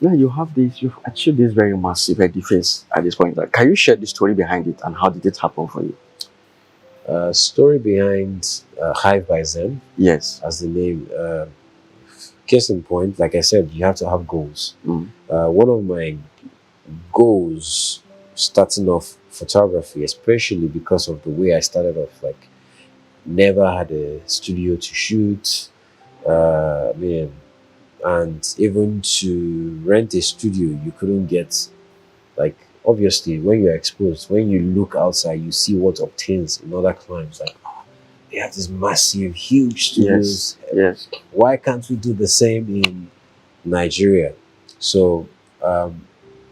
now you have this, you've achieved this very massive edifice at this point. Like, can you share the story behind it and how did it happen for you? Story behind Hive by Zen, Yes. as the name. Case in point, like I said, you have to have goals. One of my goals starting off photography, especially because of the way I started off, like never had a studio to shoot. And even to rent a studio, you couldn't get, like, obviously when you're exposed, when you look outside, you see what obtains in other climes. Like, oh, they have this massive, huge studios. Yes. Why can't we do the same in Nigeria? So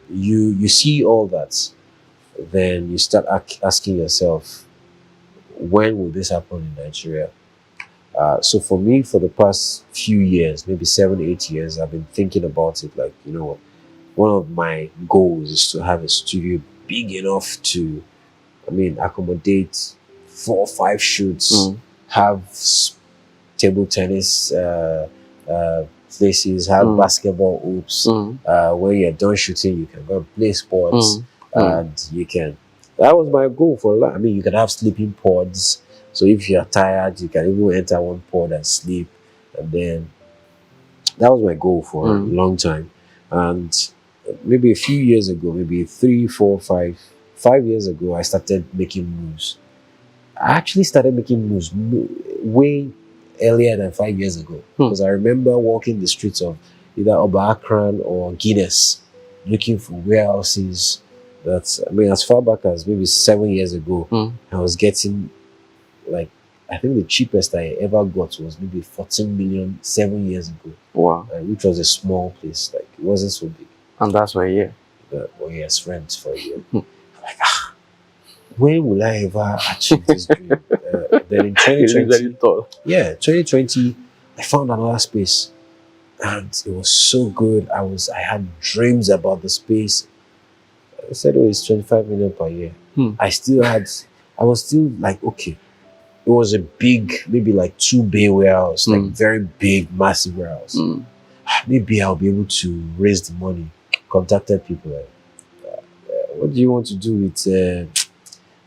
you see all that, then you start asking yourself, when will this happen in Nigeria? So for me, for the past few years, maybe 7-8 years, I've been thinking about it. Like, you know what? One of my goals is to have a studio big enough to, accommodate 4 or 5 shoots, have table tennis places, have basketball hoops. When you're done shooting, you can go and play sports, and you can. That was my goal for a lot. You can have sleeping pods. So if you're tired, you can even enter one pod and sleep. And then that was my goal for a long time. And maybe a few years ago, maybe 3, 4, 5 years ago, I started making moves. I actually started making moves way earlier than 5 years ago. Because I remember walking the streets of either Oba Akran or Guinness, looking for warehouses. As far back as maybe 7 years ago, I was getting, like, I think the cheapest I ever got was maybe 14 million 7 years ago. Wow. Which was a small place. Like, it wasn't so big. And that's for a year. Yes, rent for a year. Like, when will I ever achieve this dream? Then in 2020, 2020, I found another space, and it was so good. I had dreams about the space. I said, oh, it's 25 million per year. I was still like, okay. It was a big, maybe like 2-bay warehouse, like very big, massive warehouse. Maybe I'll be able to raise the money. Contacted people like, what do you want to do with?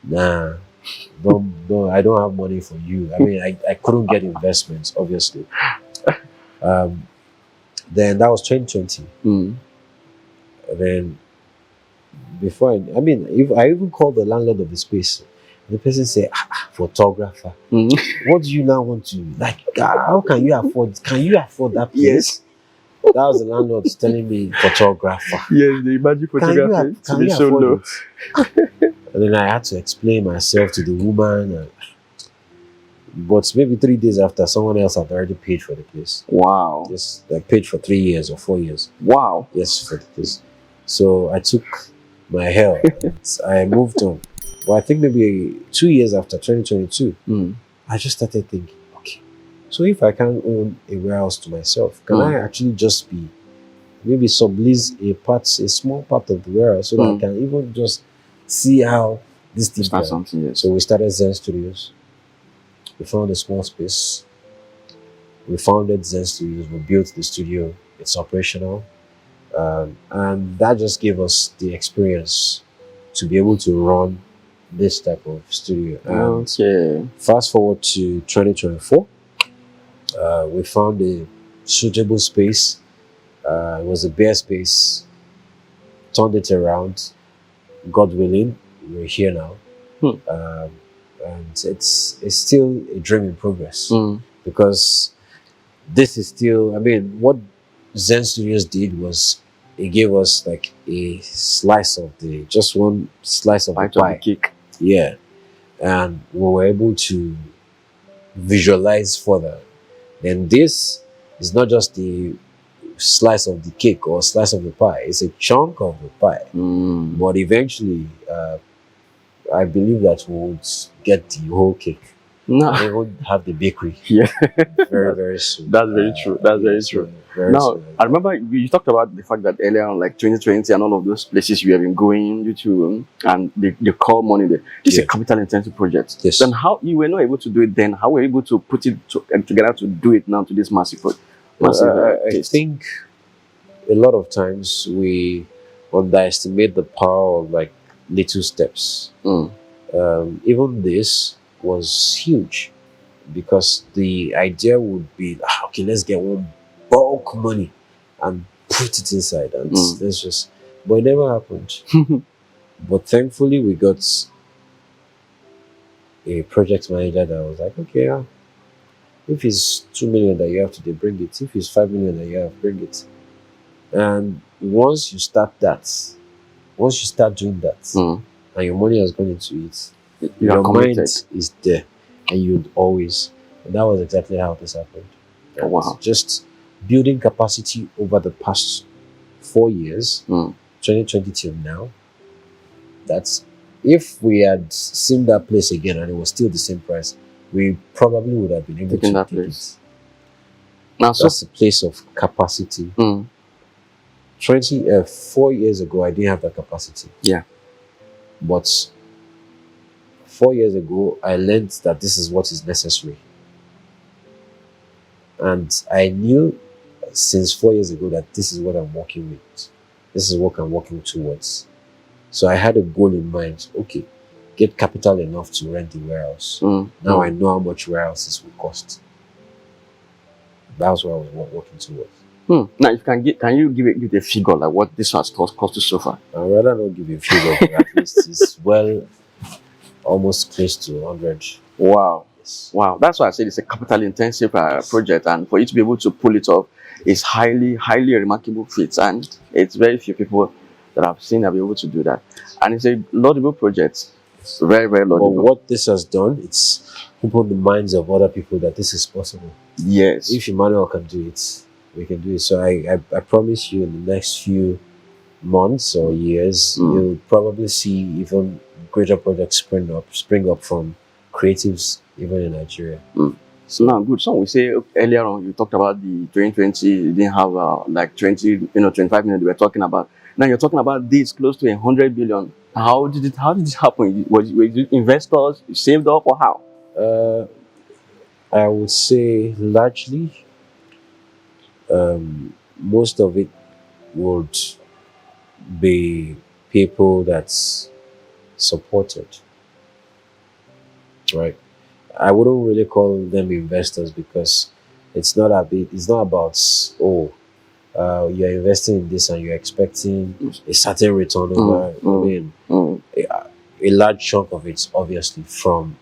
Nah, don't. I don't have money for you. I couldn't get investments, obviously. Then that was 2020. Then before if I even called the landlord of the space. The person said, photographer. What do you now want to, like, how can you afford? Can you afford that place? Yes. That was the landlord telling me, photographer. Yes, the imagine photography Can you afford it? And then I had to explain myself to the woman. But maybe 3 days after, someone else had already paid for the place. Wow. Yes, they paid for 3 years or 4 years. Wow. Yes, for the place. So I took my hell. I moved on. Well, I think maybe 2 years after 2022, I just started thinking, okay, so if I can't own a warehouse to myself, can I actually just be, maybe sublease a small part of the warehouse so that I can even just see how this thing start something? Yes. So we started Zen Studios. We found a small space. We founded Zen Studios. We built the studio. It's operational. And that just gave us the experience to be able to run this type of studio. And fast forward to 2024, we found a suitable space. It was a bare space. Turned it around. God willing, we're here now. And it's still a dream in progress, because this is still, what Zen Studios did was it gave us like a slice of just one slice of the pie. Cake. Yeah. And we were able to visualize further. And this is not just the slice of the cake or slice of the pie, it's a chunk of the pie. But eventually, I believe that we would get the whole cake. No. We would have the bakery. Yeah. Very, very soon. That's very true. That's very true. Now, I remember you talked about the fact that earlier on, like 2020 and all of those places you have been going due to, and they call money there. This is a capital intensive project. Yes. Then how you were not able to do it then? How were you able to put it together to do it now to this massive project? I think a lot of times we underestimate the power of like little steps. Even this was huge because the idea would be, okay, let's get one bulk money and put it inside and let's just, but it never happened. But thankfully we got a project manager that was like, okay, if it's 2 million that you have to bring it. If it's 5 million that you have, bring it. And once you start doing that, and your money has gone into it, your mind is there, and you'd always. And that was exactly how this happened. Oh, wow! Just building capacity over the past 4 years, 2020 till now. That's if we had seen that place again and it was still the same price, we probably would have been able to that take place. It. Now, that's a place of capacity. 4 years ago, I didn't have that capacity. Yeah. But 4 years ago, I learned that this is what is necessary. And I knew since 4 years ago that this is what I'm working with. This is what I'm working towards. So I had a goal in mind. Okay, get capital enough to rent the warehouse. Now I know how much warehouses will cost. That's what I was working towards. Now, if can you give a figure like what this has cost you so far? I'd rather not give you a figure, but at least it's almost close to 100. Wow. Yes. Wow. That's why I said it's a capital intensive project, and for you to be able to pull it off is highly remarkable feat, and it's very few people that I've seen that be able to do that. And it's a laudable project. It's very laudable. But what this has done, it's opened the minds of other people that this is possible. Yes. If Emmanuel can do it, we can do it. So I promise you, in the next few months or years, you'll probably see even greater projects spring up from creatives even in Nigeria. So now, good. So we say earlier on, you talked about the 2020, you didn't have like 25 million we were talking about. Now you're talking about this close to 100 billion. How did it happen? Were you investors? You saved up or how? I would say largely, most of it would be people that's supported, right? I wouldn't really call them investors because it's not about you're investing in this and you're expecting a certain return over. A large chunk of it's obviously from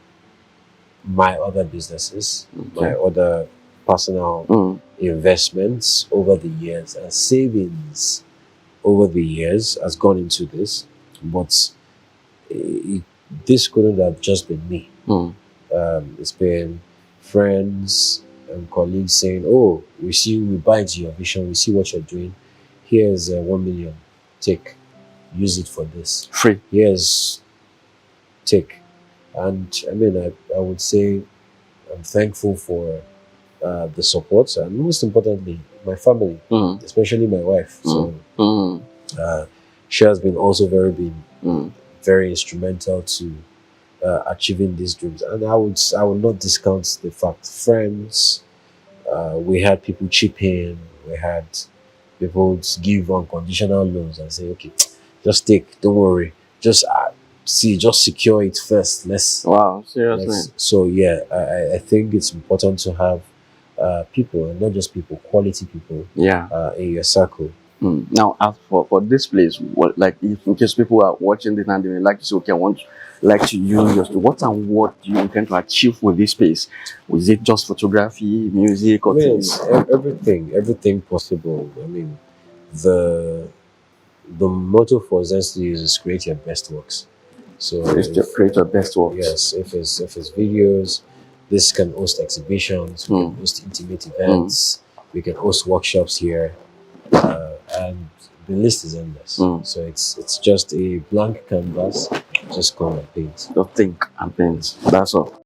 my other businesses, my other personal investments over the years and savings over the years has gone into this, but this couldn't have just been me. It's been friends and colleagues saying, "Oh, we buy into your vision, we see what you're doing. Here's 1 million, take, use it for this. Free. Here's take." And I mean, I would say I'm thankful for the support and most importantly, my family, especially my wife. So she has been also very instrumental to achieving these dreams. And I would not discount the fact friends. We had people chip in. We had people give unconditional loans and say, "Okay, just take. Don't worry. Just secure it first. Wow, seriously." So yeah, I think it's important to have people, and not just people, quality people. In your circle. Now, as for this place, like if in case people are watching this and they like to say, "Okay, I want to use your what and what do you intend to achieve with this space? Was it just photography, music, or things?" Everything possible. I mean, the motto for Zen Studios is create your best works. So create your best works. Yes, if it's videos, this can host exhibitions, we can host intimate events, we can host workshops here, and the list is endless. So it's just a blank canvas. Just come and paint. Just think and paint. That's all.